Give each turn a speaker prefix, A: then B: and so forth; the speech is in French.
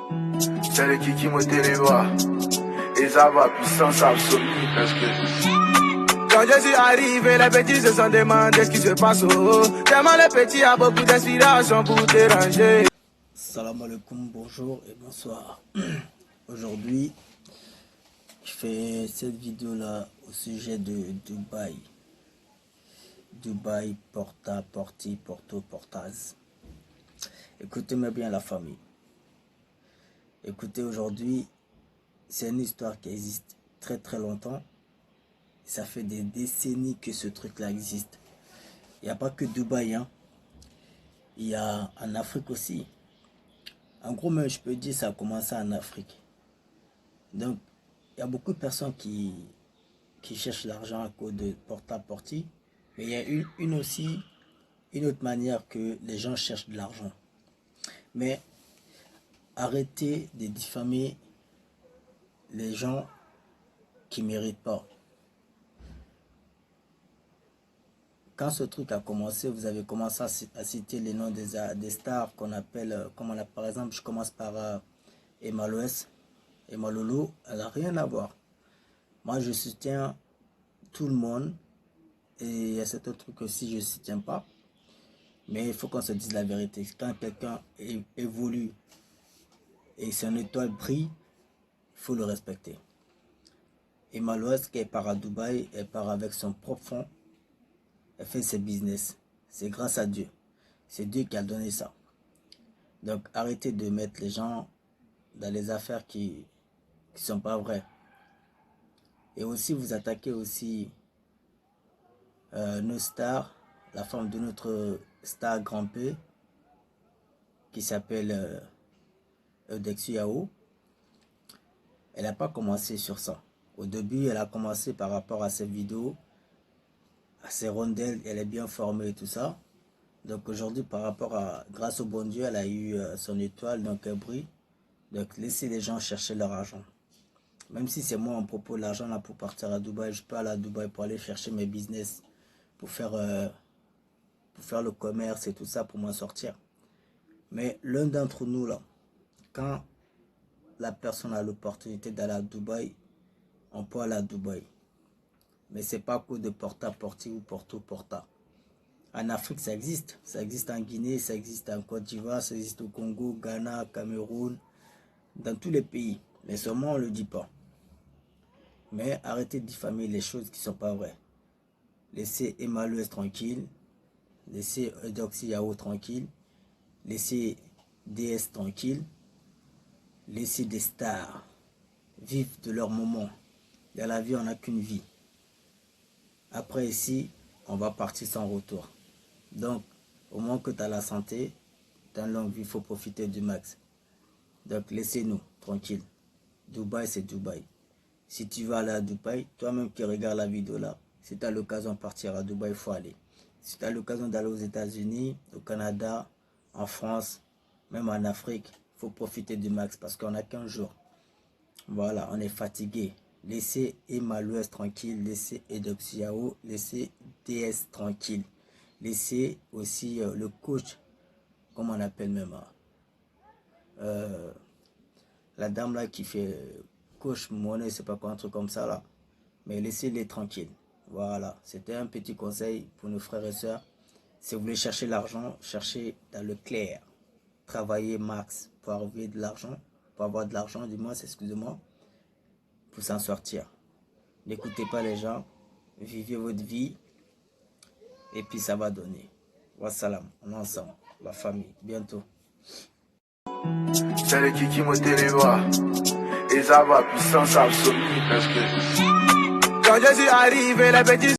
A: C'est le qui me télévoit. Et ça va puissance absolue parce que quand je suis arrivé, les petits se sont demandé ce qui se passe. Tellement les petits a beaucoup d'inspiration pour déranger.
B: Salam alaikum, bonjour et bonsoir. Aujourd'hui, je fais cette vidéo là au sujet de Dubaï. Dubaï, Porta, Porti, Porto, Portaz. Écoutez-moi bien la famille. Écoutez, aujourd'hui, c'est une histoire qui existe très très longtemps. Ça fait des décennies que ce truc-là existe. Il n'y a pas que Dubaï, hein. Il y a en Afrique aussi. En gros, même, je peux dire ça a commencé en Afrique. Donc, il y a beaucoup de personnes qui cherchent l'argent à cause de porta-porti. Mais il y a une autre manière que les gens cherchent de l'argent. Mais arrêtez de diffamer les gens qui ne méritent pas. Quand ce truc a commencé, vous avez commencé à citer les noms des stars qu'on appelle, par exemple, je commence par Emma Loès, Emma Lolo, elle n'a rien à voir. Moi, je soutiens tout le monde et il y a cet autre truc aussi, je ne soutiens pas. Mais il faut qu'on se dise la vérité. Quand quelqu'un évolue et son étoile brille, il faut le respecter. Emma Loès, qui part à Dubaï, elle part avec son propre fonds. Elle fait ses business. C'est grâce à Dieu. C'est Dieu qui a donné ça. Donc arrêtez de mettre les gens dans les affaires qui ne sont pas vraies. Et aussi vous attaquez aussi nos stars, la femme de notre star Grand P, qui s'appelle Eudex Yao. Elle n'a pas commencé sur ça. Au début, elle a commencé par rapport à ses vidéos, à ses rondelles, elle est bien formée et tout ça. Donc aujourd'hui, par rapport à, grâce au bon Dieu, elle a eu son étoile, donc elle brille. Donc laissez les gens chercher leur argent. Même si c'est moi, on propose l'argent là pour partir à Dubaï, je peux aller à Dubaï pour aller chercher mes business, pour faire le commerce et tout ça, pour m'en sortir. Mais l'un d'entre nous là, quand la personne a l'opportunité d'aller à Dubaï, on peut aller à Dubaï. Mais c'est pas à cause de porta-porti ou porto-porta. En Afrique, ça existe. Ça existe en Guinée, ça existe en Côte d'Ivoire, ça existe au Congo, Ghana, Cameroun, dans tous les pays. Mais seulement on ne le dit pas. Mais arrêtez de diffamer les choses qui ne sont pas vraies. Laissez Emma Loès tranquille. Laissez Eudex Yao tranquille. Laissez DS tranquille. Laissez des stars vivre de leur moment. Dans la vie, on n'a qu'une vie. Après ici, on va partir sans retour. Donc, au moins que tu as la santé, tu as une longue vie, il faut profiter du max. Donc, laissez-nous tranquilles. Dubaï, c'est Dubaï. Si tu vas aller à Dubaï, toi-même qui regardes la vidéo là, si tu as l'occasion de partir à Dubaï, il faut aller. Si tu as l'occasion d'aller aux États-Unis, au Canada, en France, même en Afrique, il faut profiter du max parce qu'on n'a qu'un jour. Voilà, on est fatigué. Laissez Emma Loès tranquille, laissez Eudex Yao, laissez DS tranquille. Laissez aussi le coach, comme on appelle même, la dame là qui fait coach monnaie, c'est pas quoi, un truc comme ça là. Mais laissez-les tranquilles. Voilà, c'était un petit conseil pour nos frères et sœurs. Si vous voulez chercher l'argent, cherchez dans le clair. Travaillez max pour avoir de l'argent, pour avoir de l'argent, du moins, excusez-moi, pour s'en sortir. N'écoutez pas les gens, vivez votre vie et puis ça va donner. Wassalam, on est ensemble, la famille, bientôt.
A: c'est le qui me télévoit. Et ça va puissance absolue parce que quand je suis arrivé, les petits